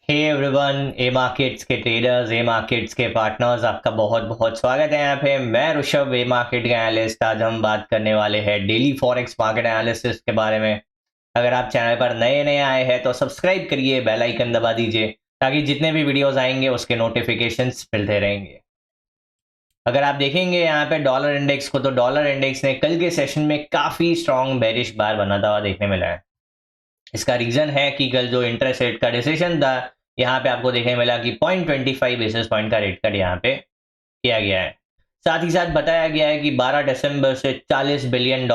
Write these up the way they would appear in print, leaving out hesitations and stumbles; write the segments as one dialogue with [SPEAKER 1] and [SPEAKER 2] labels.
[SPEAKER 1] Hey everyone, ए markets के traders, ए markets के partners, आपका बहुत बहुत स्वागत है यहाँ पे। मैं ऋषभ, ए मार्केट का एनालिस्ट। आज हम बात करने वाले हैं डेली फॉरेक्स मार्केट एनालिसिस के बारे में। अगर आप चैनल पर नए नए आए हैं तो सब्सक्राइब करिए, बेल आइकन दबा दीजिए ताकि जितने भी वीडियोस आएंगे उसके नोटिफिकेशंस मिलते रहेंगे। अगर आप देखेंगे यहाँ पे डॉलर इंडेक्स को, तो डॉलर इंडेक्स ने कल के सेशन में काफ़ी स्ट्रॉन्ग बेरिश बार बनाता हुआ देखने मिला है। इसका रीजन है कि कल जो इंटरेस्ट रेट का डिसीजन था, यहाँ पे आपको देखने मिला कि 0.25 बेसिस पॉइंट का रेट कट यहाँ पे किया गया है। साथ ही साथ बताया गया है कि 12 दिसंबर से $40 बिलियन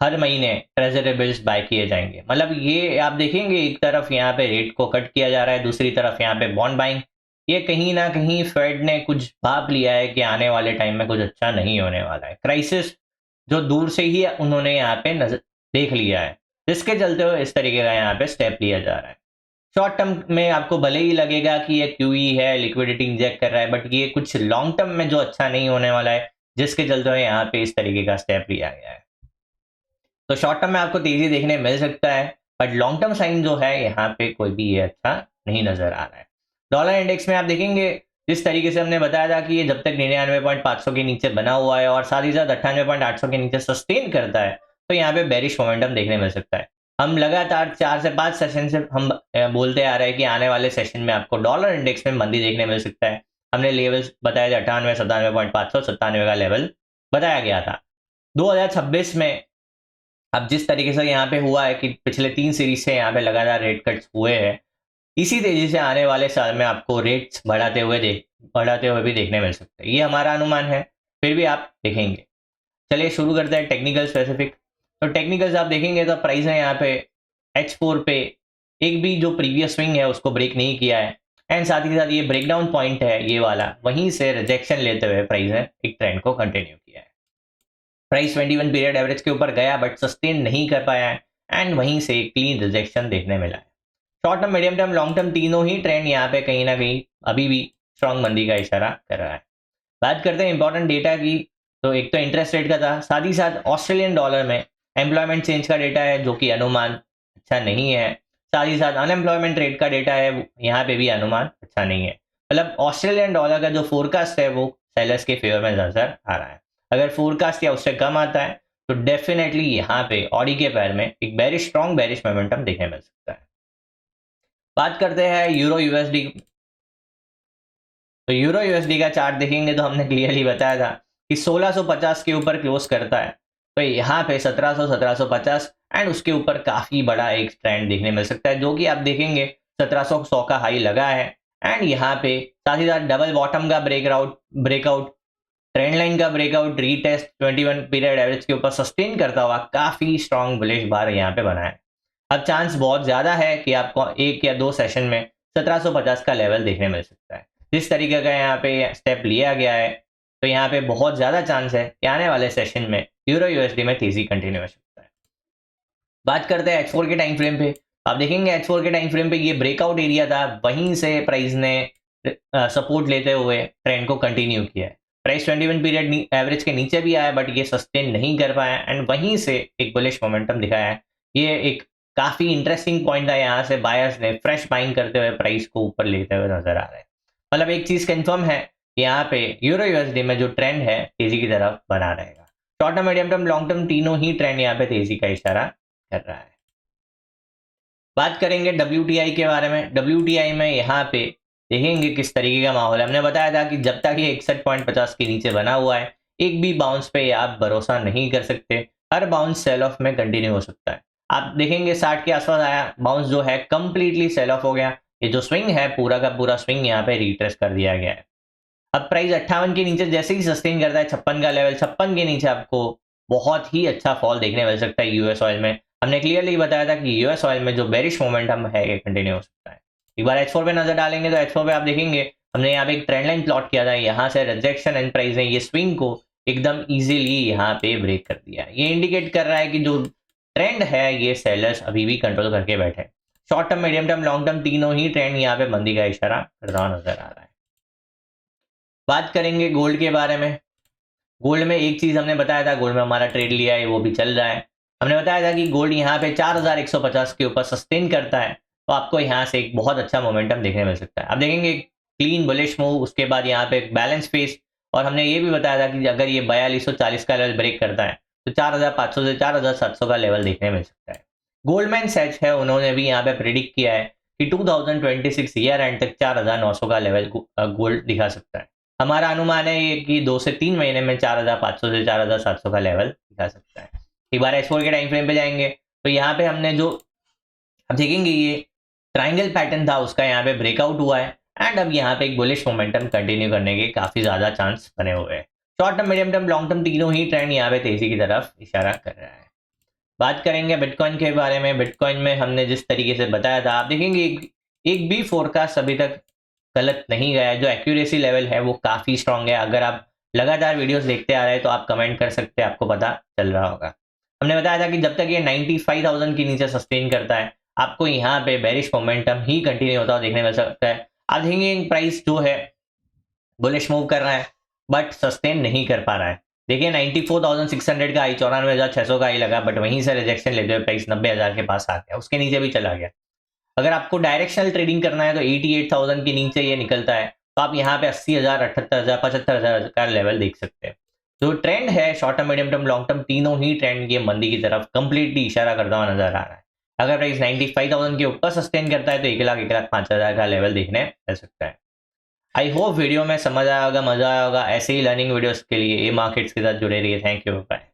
[SPEAKER 1] हर महीने ट्रेजरी बिल्स बाय किए जाएंगे। मतलब ये आप देखेंगे, एक तरफ यहाँ पे रेट को कट किया जा रहा है, दूसरी तरफ यहाँ पे बॉन्ड बाइंग। ये कहीं ना कहीं फेड ने कुछ भाप लिया है कि आने वाले टाइम में कुछ अच्छा नहीं होने वाला है। क्राइसिस जो दूर से ही उन्होंने यहाँ पे नजर देख लिया है, जिसके चलते हुए इस तरीके का यहाँ पे स्टेप लिया जा रहा है। शॉर्ट टर्म में आपको भले ही लगेगा कि ये क्यूई है, लिक्विडिटी इंजेक्ट कर रहा है, बट ये कुछ लॉन्ग टर्म में जो अच्छा नहीं होने वाला है, जिसके चलते हुए यहाँ पे इस तरीके का स्टेप लिया गया है। तो शॉर्ट टर्म में आपको तेजी देखने मिल सकता है, बट लॉन्ग टर्म साइन जो है यहाँ पे कोई भी ये अच्छा नहीं नजर आ रहा है। डॉलर इंडेक्स में आप देखेंगे, जिस तरीके से हमने बताया था कि ये जब तक 99.500 के नीचे बना हुआ है और साथ ही साथ 98.800 के नीचे सस्टेन करता है, तो यहाँ पे बेरिश मोमेंटम देखने मिल सकता है। हम लगातार 4 से 5 सेशन से हम बोलते आ रहे हैं कि आने वाले सेशन में आपको डॉलर इंडेक्स में मंदी देखने मिल सकता है। हमने लेवल्स बताया था 98, 97.500, 97 का लेवल बताया गया था। 2026 में अब जिस तरीके से यहाँ पे हुआ है कि पिछले 3 सीरीज से यहाँ पे लगातार रेट कट्स हुए हैं, इसी तेजी से आने वाले साल में आपको रेट्स बढ़ाते हुए भी देखने मिल सकते हैं। ये हमारा अनुमान है, फिर भी आप देखेंगे। चलिए शुरू करते हैं टेक्निकल स्पेसिफिक। तो टेक्निकल्स आप देखेंगे तो प्राइस है यहाँ पे H4 पे एक भी जो प्रीवियस स्विंग है उसको ब्रेक नहीं किया है, एंड साथ ही साथ ये ब्रेकडाउन पॉइंट है ये वाला, वहीं से रिजेक्शन लेते हुए प्राइस ने एक ट्रेंड को कंटिन्यू किया है। प्राइस 21 पीरियड एवरेज के ऊपर गया बट सस्टेन नहीं कर पाया है, एंड वहीं से एक क्लीन रिजेक्शन देखने मिला है। Short term, medium term, long term तीनों ही ट्रेंड यहाँ पे कहीं ना कहीं अभी भी स्ट्रॉन्ग मंदी का इशारा कर रहा है। बात करते हैं इंपॉर्टेंट डेटा की, तो एक तो इंटरेस्ट रेट का था, साथ ही साथ ऑस्ट्रेलियन डॉलर में एम्प्लॉयमेंट चेंज का डेटा है जो कि अनुमान अच्छा नहीं है। साथ ही साथ अनएम्प्लॉयमेंट रेट का डेटा है, यहाँ पे भी अनुमान अच्छा नहीं है। मतलब ऑस्ट्रेलियन डॉलर का जो फोरकास्ट है वो सेलर्स के फेवर में नजर आ रहा है। अगर फोरकास्ट या उससे कम आता है तो डेफिनेटली यहाँ पे ऑडी के पैर में एक बेरिश, स्ट्रॉन्ग बेरिश मोमेंटम देखने मिल सकता है। बात करते हैं यूरो यूएसडी। तो यूरो यूएसडी का चार्ट देखेंगे तो हमने क्लियरली बताया था कि 1650 के ऊपर क्लोज करता है, तो यहाँ पे 1700, 1750 एंड उसके ऊपर काफी बड़ा एक ट्रेंड देखने मिल सकता है, जो कि आप देखेंगे 1700 का हाई लगा है, एंड यहाँ पे साथ ही साथ डबल बॉटम का ब्रेकआउट, ट्रेंड लाइन का ब्रेकआउट, रीटेस्ट 21 पीरियड एवरेज के ऊपर सस्टेन करता हुआ काफी स्ट्रॉन्ग बुलिश बार यहाँ पे बना है। अब चांस बहुत ज्यादा है कि आपको एक या दो सेशन में 1750 का लेवल देखने मिल सकता है। जिस तरीके का यहाँ पे स्टेप लिया गया है, तो यहाँ पे बहुत ज्यादा चांस है कि आने वाले सेशन में यूरो यूएसडी में तेजी कंटिन्यू हो सकता है। बात करते हैं H4 के टाइम फ्रेम पे। आप देखेंगे H4 के टाइम फ्रेम पे ये ब्रेकआउट एरिया था, वहीं से प्राइस ने सपोर्ट लेते हुए ट्रेंड को कंटिन्यू किया है। प्राइस 21 पीरियड एवरेज के नीचे भी आया बट ये सस्टेन नहीं कर पाया, एंड वहीं से एक बुलिश मोमेंटम दिखाया है। ये एक काफी इंटरेस्टिंग पॉइंट था, यहाँ से बायर्स ने फ्रेश बाइंग करते हुए प्राइस को ऊपर लेते हुए नजर आ रहे हैं। मतलब एक चीज कंफर्म है, यहाँ पे यूरो यूएसडी में जो ट्रेंड है तेजी की तरफ बना रहेगा। Short term, medium term, long term तीनों ही ट्रेंड यहाँ पे तेजी का इशारा कर रहा है। बात करेंगे WTI के बारे में। WTI में यहाँ पे देखेंगे किस तरीके का माहौल है। हमने बताया था कि जब तक ये 61.50 के नीचे बना हुआ है, एक भी बाउंस पे आप भरोसा नहीं कर सकते। हर बाउंस सेल ऑफ में कंटिन्यू हो सकता है। आप देखेंगे 60 के आसपास आया, बाउंस जो है कंप्लीटली सेल ऑफ हो गया। ये जो स्विंग है पूरा का पूरा स्विंग यहाँ पे रिट्रेस कर दिया गया है। अब प्राइस 58 के नीचे जैसे ही सस्टेन करता है 56 का लेवल, 56 के नीचे आपको बहुत ही अच्छा फॉल देखने मिल सकता है यूएस ऑयल में। हमने क्लियरली बताया था कि यूएस ऑयल में जो बेरिश मोमेंटम है ये कंटिन्यू हो सकता है। एक बार H4 पे नजर डालेंगे तो H4 पे आप देखेंगे हमने यहाँ पे एक ट्रेंड लाइन प्लॉट किया था, यहाँ से रिजेक्शन एंड प्राइस ने ये स्विंग को एकदम इजीली यहाँ पे ब्रेक कर दिया। ये इंडिकेट कर रहा है कि जो ट्रेंड है ये सेलर्स अभी भी कंट्रोल करके बैठे। Short term, medium term, long term तीनों ही ट्रेंड यहाँ पे मंदी का इशारा कर रहा नजर आ रहा है। बात करेंगे गोल्ड के बारे में। गोल्ड में एक चीज हमने बताया था, गोल्ड में हमारा ट्रेड लिया है वो भी चल रहा है। हमने बताया था कि गोल्ड यहाँ पे 4150 के ऊपर सस्टेन करता है तो आपको यहाँ से एक बहुत अच्छा मोमेंटम देखने मिल सकता है। अब देखेंगे क्लीन बुलिश मूव, उसके बाद यहाँ पे एक बैलेंस फेस, और हमने ये भी बताया था कि अगर ये 4240 का लेवल ब्रेक करता है तो 4500 से 4700 का लेवल देखने मिल सकता है। गोल्डमैन सैच है, उन्होंने भी यहाँ पे प्रिडिक्ट किया है कि 2026 ईयर एंड तक 4900 का लेवल गोल्ड दिखा सकता है। हमारा अनुमान है ये कि 2 से 3 महीने में 4500 से 4700 का लेवल दिखा सकता है। एक बार H4 के टाइम फ्रेम पे जाएंगे तो यहाँ पे हमने जो अब देखेंगे ये ट्राइंगल पैटर्न था उसका यहाँ पे ब्रेकआउट हुआ है, एंड अब यहाँ पे एक बुलिश मोमेंटम कंटिन्यू करने के काफी ज्यादा चांस बने हुए हैं। Short term, medium term, long term तीनों ही ट्रेंड यहाँ पे तेजी की तरफ इशारा कर रहा है। बात करेंगे बिटकॉइन के बारे में। बिटकॉइन में हमने जिस तरीके से बताया था, आप देखेंगे एक भी फोरकास्ट अभी तक गलत नहीं गया है। जो एक्यूरेसी लेवल है वो काफी स्ट्रांग है। अगर आप लगातार वीडियोस देखते आ रहे हैं तो आप कमेंट कर सकते हैं, आपको पता चल रहा होगा। हमने बताया था कि जब तक ये 95,000 के नीचे सस्टेन करता है, आपको यहाँ पे बेरिश मोमेंटम ही कंटिन्यू होता हुआ देखने मिल सकता है। आप देखेंगे प्राइस जो है बुलिश मूव कर रहा है बट सस्टेन नहीं कर पा रहा है। देखिए 94,600 का आई, 94,600 का आई लगा, बट वहीं से रिजेक्शन लेते हुए प्राइस 90,000 के पास आ गया, उसके नीचे भी चला गया। अगर आपको डायरेक्शनल ट्रेडिंग करना है तो 88,000 के नीचे ये निकलता है तो आप यहाँ पे 80,000, 78,000, 75,000 का लेवल देख सकते हैं। जो ट्रेंड है short term, medium term, long term, तीनों ही ट्रेंड ये मंदी की तरफ कंप्लीटली इशारा करता हुआ नजर आ रहा है। अगर प्राइस 95,000 के ऊपर सस्टेन करता है तो 1,05,000 का लेवल देखने मिल सकता है। आई होप वीडियो में समझ आया होगा, मजा आया होगा। ऐसे ही लर्निंग वीडियोस के लिए ए मार्केट्स के साथ जुड़े रहिए। Thank you, bye.